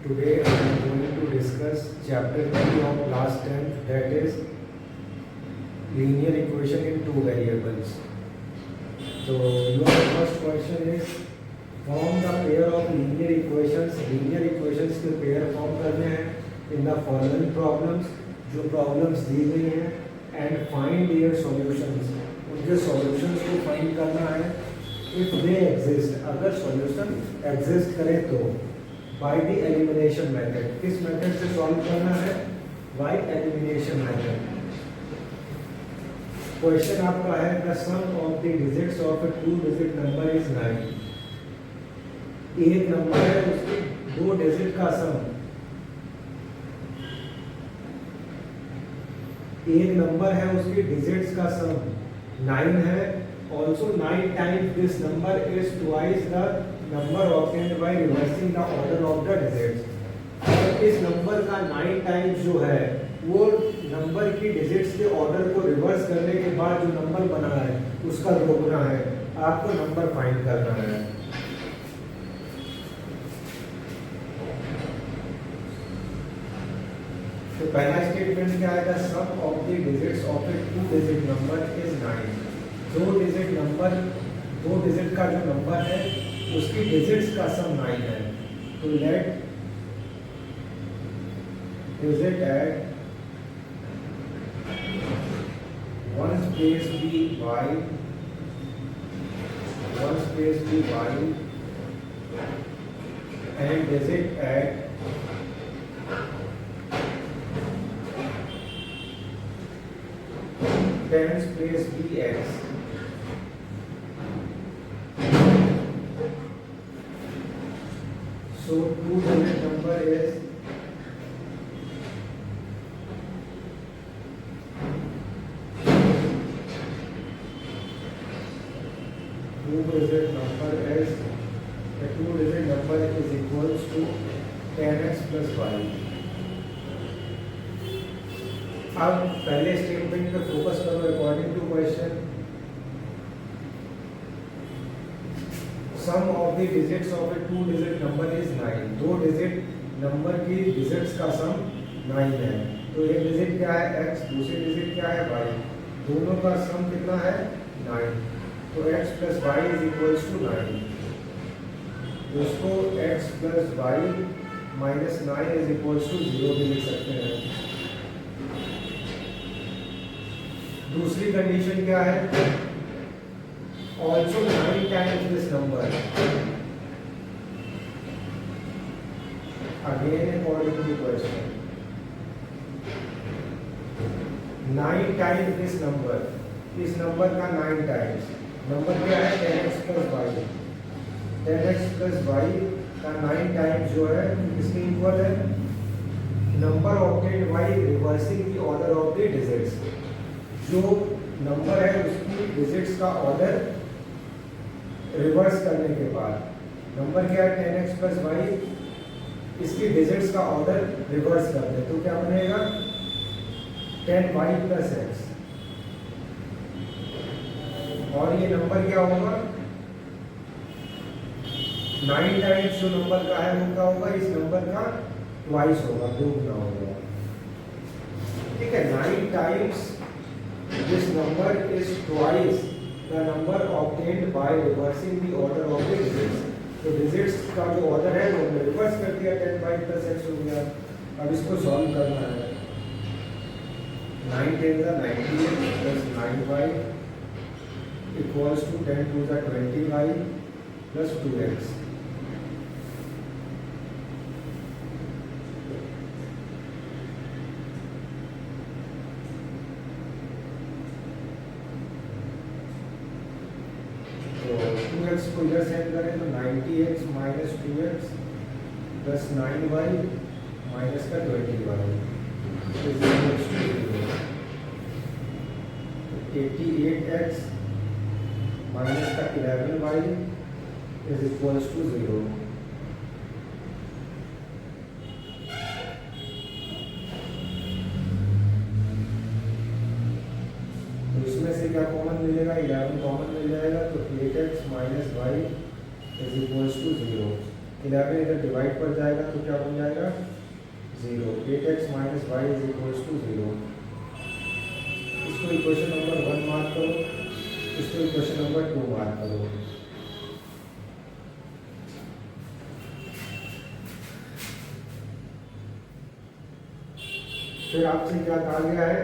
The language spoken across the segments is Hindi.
Today I am going to discuss chapter 3 of class 10, that is linear equation in two variables. So your first question is form the pair of linear equations. Linear equations के pair form करने हैं in the following problems. जो problems दी गई हैं and find their solutions. उनके solutions को find करना है. If they exist, अगर solution exist करे तो by the elimination method. किस method से solve करना है? by elimination method. क्वेश्चन आपका है the sum of the digits of a two-digit number is 9. एक नंबर है उसके दो डिजिट का सम, एक नंबर है उसके डिजिट्स का सम 9 है. Also 9 times this number is twice the number obtained by reversing the order of the digits. इस नंबर का 9 टाइम्स जो है वो नंबर की डिजिट्स के ऑर्डर को रिवर्स करने के बाद जो नंबर बना है उसका रोकना है. आपको नंबर फाइंड करना है. तो पहला स्टेटमेंट क्या आएगा? Sum of the digits of a two digit number is 9. दो डिजिट का जो नंबर है उसकी डिजिट्स का सम 9 है. तो let digit at one space be y, one space be y, and digit at tens place be x. So two-digit number is two-digit number is the two-digit number is equals to 10x plus y. अब पहले स्टेटमेंट पे फोकस करो. According to question sum of the digits of a two digit number is 9. दो डिजिट नंबर की डिजिट्स का सम 9 है. तो एक डिजिट क्या है x, दूसरी डिजिट क्या है y. दोनों का सम कितना है? 9. तो x plus y is equals to 9. तो इसको x plus y minus 9 is equals to 0 भी लिख सकते हैं. दूसरी कंडीशन क्या है? Also 9 times this number. Again according to the question. 9 times this number. इस नंबर का 9 टाइम्स. नंबर क्या है? 10x plus y. 10x plus y का 9 टाइम्स जो है इसके इक्वल है number obtained by reversing the order of the digits. जो नंबर है उसकी डिजिट्स का ऑर्डर रिवर्स करने के बाद नंबर क्या है? 10x plus y. इसकी डिजिट्स का ऑर्डर रिवर्स कर दे तो क्या बनेगा? 10y plus x. और ये नंबर क्या होगा? 9 टाइम्स जो नंबर का है वो क्या होगा? इस नंबर का ट्वाइस होगा, दो गुना होगा. ठीक है. 9 times this number is twice the number obtained by reversing the order of the digits. तो डिजिट्स का जो ऑर्डर है वो रिवर्स कर दिया, 10y plus x हो गया. अब इसको सॉल्व करना है. 9 10 का 98 plus 9y equals to 10 to the 20y plus 2x. तो 2x को इधर सेट करें तो 90x minus 2x plus 9y minus का 20y is equals to 0. 88x minus का 11y इज इक्वल्स टू 0. तो इसमें से क्या कॉमन मिलेगा? 11 कॉमन मिल जाएगा. तो 8x minus y is equals to 0. 11 इधर डिवाइड पर जाएगा तो क्या बन जाएगा 0। 8x minus Y is equals to 0। इसको इक्वेशन नंबर 1 मार्क करो, इसको इक्वेशन नंबर 2 मार्क करो। फिर आपसे क्या कहा गया है,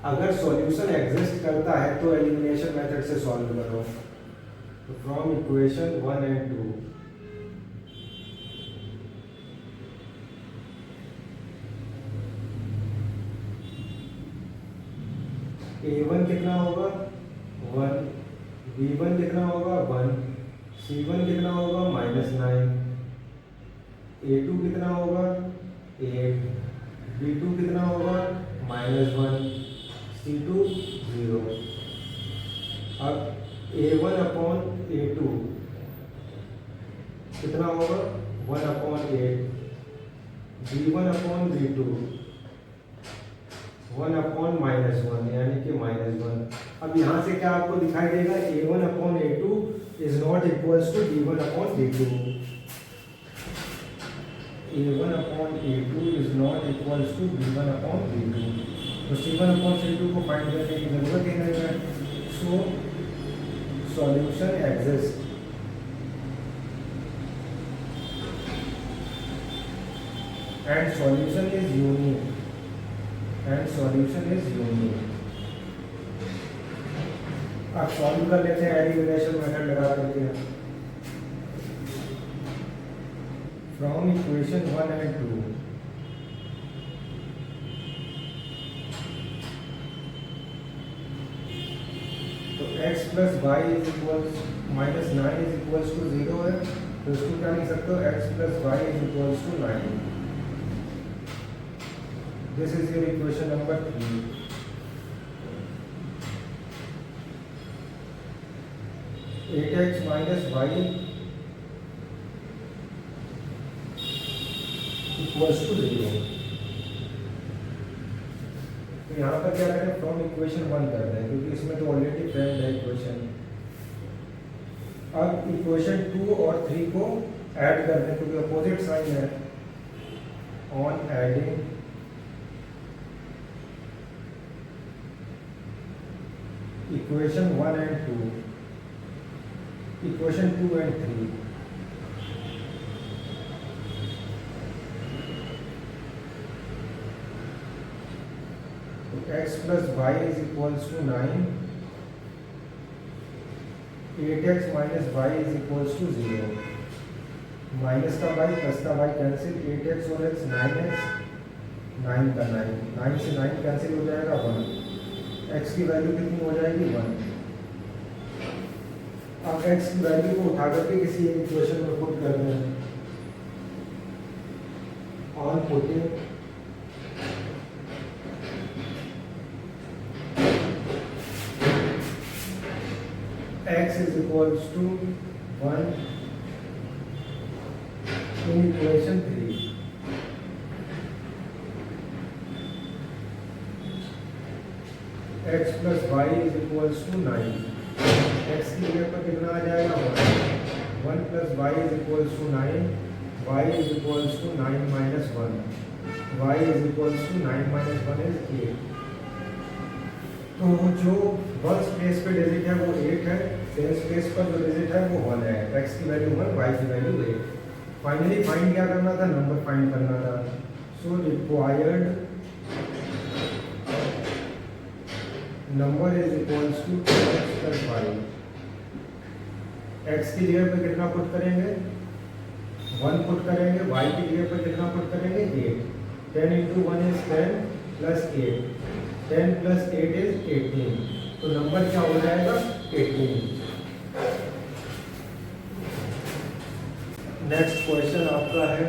अगर सॉल्यूशन एग्जिस्ट करता है तो एलिमिनेशन मेथड से सॉल्व करो। तो फ्रॉम इक्वेशन 1 एंड 2 A1 कितना होगा 1, B1 कितना होगा 1, C1 कितना होगा -9, A2 कितना होगा 8, B2 कितना होगा -1, C2 0। अब A1 अपॉन A2 कितना होगा 1/8, B1 अपॉन B2 1 अपॉन -1 यानी कि -1। अब यहाँ से क्या आपको दिखाई देगा, A1 upon A2 is not equals to B1 upon B2। A1 upon A2 is not equals to B1 upon B2। तो C1 अपॉन C2 को फाइंड करने की जरूरत ही नहीं है। So solution exist and solution is unique and solution is unique. आप सॉल्व कर लेते हैं एलिमिनेशन मेथड लगा करके। फ्रॉम इक्वेशन 1 एंड 2 तो x plus Y is equals -9 is equals to 0 है, तो इसको क्या लिख सकते हो, x plus Y is equals to 9। This is your equation number 3। Eight X minus Y equals to 0। तो यहाँ पर क्या करें, फ्रॉम इक्वेशन 1 कर रहे हैं क्योंकि इसमें तो ऑलरेडी फ्रेंड है इक्वेशन। अब इक्वेशन 2 और 3 को ऐड कर दें क्योंकि अपोजिट साइन है। On adding equation 1 and 2, equation 2 and 3, x plus Y is equals to 9, 8x minus Y is equals to 0। Minus का वाई प्लस का वाई कैंसिल, 8x और x 9x, 9 का 9, 9 से 9 कैंसिल हो जाएगा 1। x की वैल्यू कितनी हो जाएगी 1। अब x की वैल्यू को उठा करके किसी एक इक्वेशन में पुट कर दें। On putting x is equals to 1 in equation 3. x plus y is equals to 9. x की जगह पर कितना आ जाएगा 1। 1 plus y is equals to 9. y is equals to 9 minus 1. y is equals to 9 minus 1 is 8. तो जो वर्स्ट प्लेस पे डिजिट है वो 8 है, सेंस प्लेस पर जो डिजिट है वो 1 है। x की वैल्यू 1, y की वैल्यू 8। फाइनली फाइंड क्या करना था, नंबर फाइंड करना था। So required number is equals to x plus Y. x की जगह पर कितना पुट करेंगे 1 पुट करेंगे, y की जगह पर कितना पुट करेंगे 8। 10 into 1 is 10 plus 8, 10 plus 8 is 18। तो नंबर क्या हो जाएगा 18। नेक्स्ट क्वेश्चन आपका है,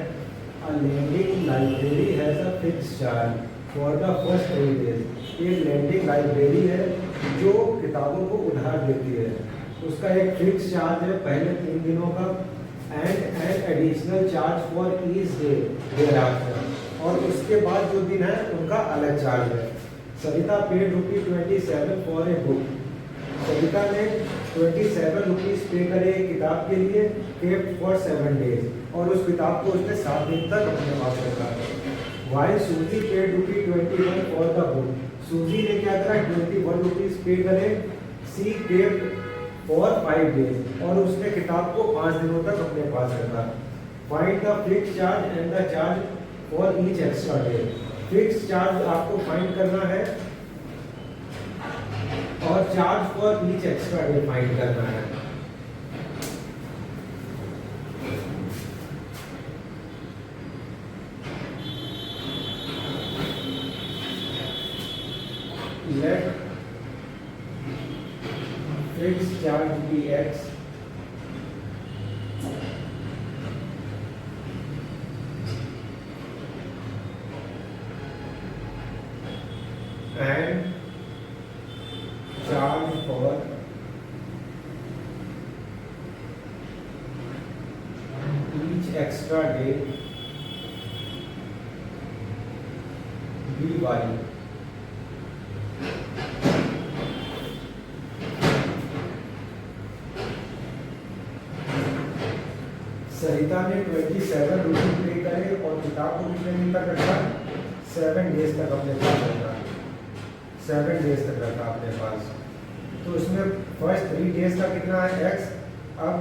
a lending library has a fixed charge for the first 3 days। ये lending library है जो किताबों को उधार देती है, उसका एक फिक्स चार्ज है पहले 3 दिनों का and an additional charge for each day thereafter, और उसके बाद जो दिन है उनका अलग चार्ज है। Savita paid ₹27 for a book. Savita ने ₹27 पे करे एक किताब के लिए, केप्ट फॉर 7 days, और उस किताब को उसने 7 दिन तक अपने पास रखा। वाइल सूजी पेड ₹21 फॉर द बुक, सूजी ने क्या करा, ₹21 पे करे, सी केप्ट फॉर 5 days, और उसने किताब को 5 दिनों तक अपने पास रखा। Find the fix charge and the charge for each extra day, fix charge आपको फाइंड करना है और charge for each extra day find करना है। Let fixed charge be x and charge for each extra day by सरिता ने ₹27 पे करे और किताब को कितने दिन तक रखा, 7 days तक अपने पास रखा, 7 days तक रखा अपने पास। तो उसमें फर्स्ट 3 days का कितना है x, अब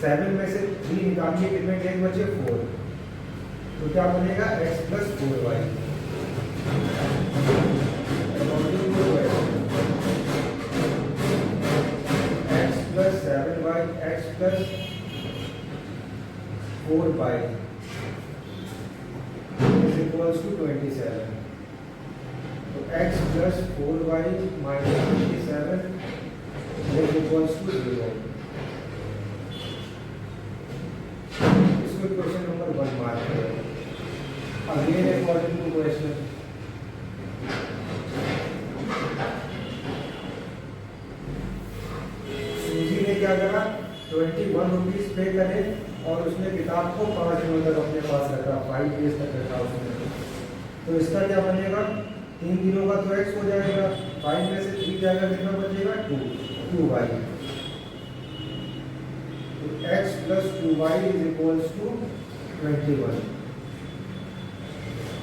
7 में से 3 निकालिए, कितने डेज बचे, 4, तो क्या बनेगा x + 4y। x + 7y, x + 4y is equals to 27. So x plus 4y minus 27 is equals to 0. इसको क्वेश्चन नंबर 1 मार्क करें। अगेन अकॉर्डिंग टू क्वेश्चन, सूजी ने क्या करा, ₹21 पे करे और उसने किताब को 5 दिनों तक अपने पास रखा, 5 days तक रखा उसने। तो इसका क्या बनेगा, 3 दिनों का तो x हो जाएगा, 5 में से 3 जाएगा, कितना बचेगा, 2y। तो x + 2y is equals to 21।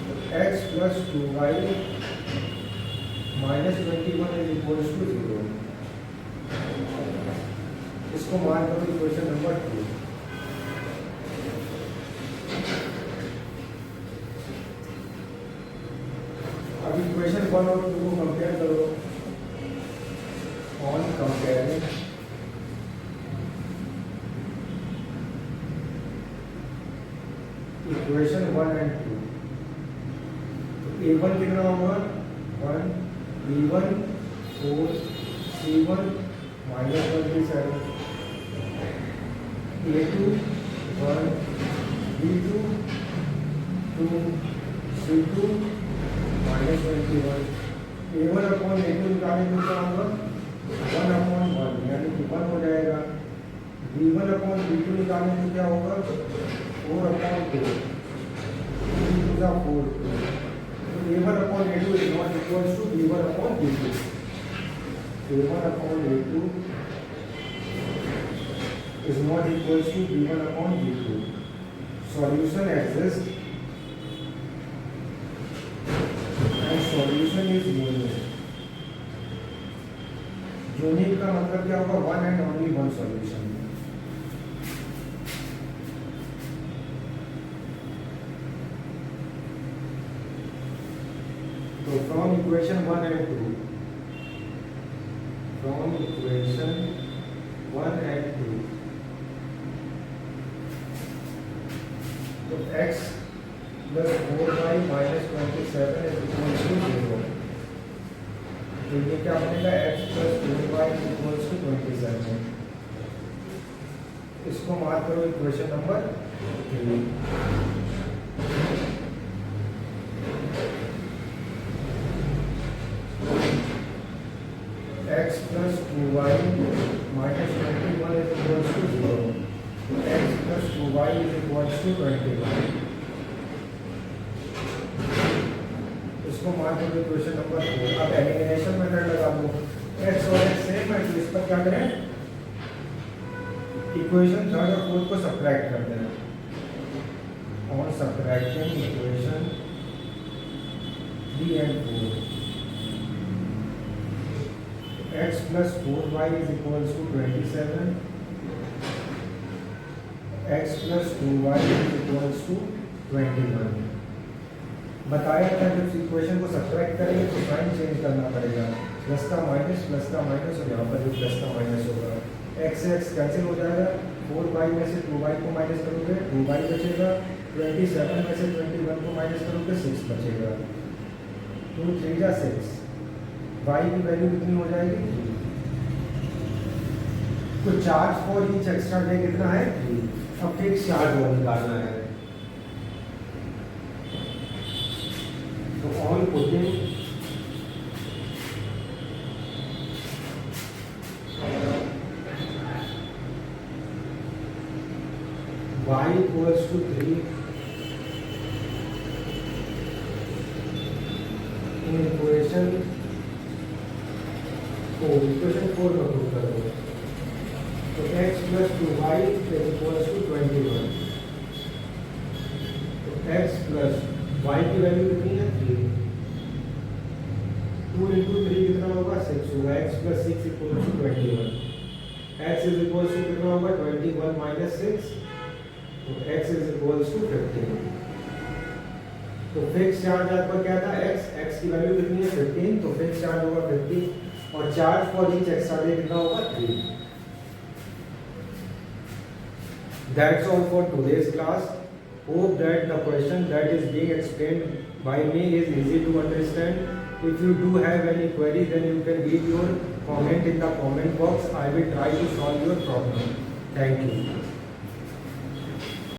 तो x + 2y minus 21 is equals to 0। इसको मान करो इक्वेशन नंबर 2। अब इक्वेशन 1 और 2 को कंपेयर करो। ऑन कंपेयरिंग इक्वेशन 1 एंड 2, तो a1 कितना होगा, 1, b1 4, c1 -27, a2 1, b2 2, c2 -21। a1 upon a2 निकालने को क्या होगा, 1/1 यानी कि 1 हो जाएगा। b1 अपॉन b2 निकालने को क्या होगा, 4/2, 3 × 4। तो a1 upon a2 is not equals to b1 upon b2। a1 upon a2 is not equals to b1 upon b2. Solution exists and solution is unique. Unique का मतलब क्या होगा, one and only one solution। तो from equation 1 and 2, from equation 1 and 2, तो x + 4y minus 27 is equals to 0। तो ये क्या बनेगा, x + 4y is equals to 27। इसको मार्क करो equation number 3। x + 2y minus 21 is equals to 0। x + 2y is equals to 21। इसको मान लो क्वेश्चन नंबर 4। अब एलिमिनेशन मेथड लगा दो, x और x सेम है तो इस पर क्या करें, इक्वेशन थर्ड और फोर्थ को सब्ट्रैक्ट करते हैं। On subtracting equation 3 and 4, x plus 4y is equals to 27, x plus 2y is equals to 21। बताया था जब इक्वेशन को सब्ट्रैक्ट करेंगे तो साइन चेंज करना पड़ेगा, प्लस का माइनस और यहाँ पर भी प्लस का माइनस होगा। एक्स एक्स कैंसिल हो जाएगा, 4y में से 2y को माइनस करोगे 2y बचेगा, 27 में से 21 को माइनस करोगे 6 बचेगा, 2 3 जा 6, y की वैल्यू कितनी हो जाएगी 3। तो charge for each extra day कितना है 3। अब फिक्स चार्ज वो निकालना है। तो on putting y equals to 3 in equation 4, equation 4 का प्रूव करो। तो x plus 2y is equals to 21। तो x plus y की वैल्यू कितनी है 3, 2 into 3 कितना होगा 6 होगा, x plus 6 equals to 21। x is equals to कितना होगा 21 minus 6, तो x is equals to 15। तो फिक्स चार्ज आपका क्या था x की वैल्यू कितनी है 15, तो फिक्स चार्ज होगा 15 और charge for each extra day कितना होगा 3। That's all for today's class. Hope that the question that is being explained by me is easy to understand. If you do have any query, then you can leave your comment in the comment box. I will try to solve your problem. Thank you.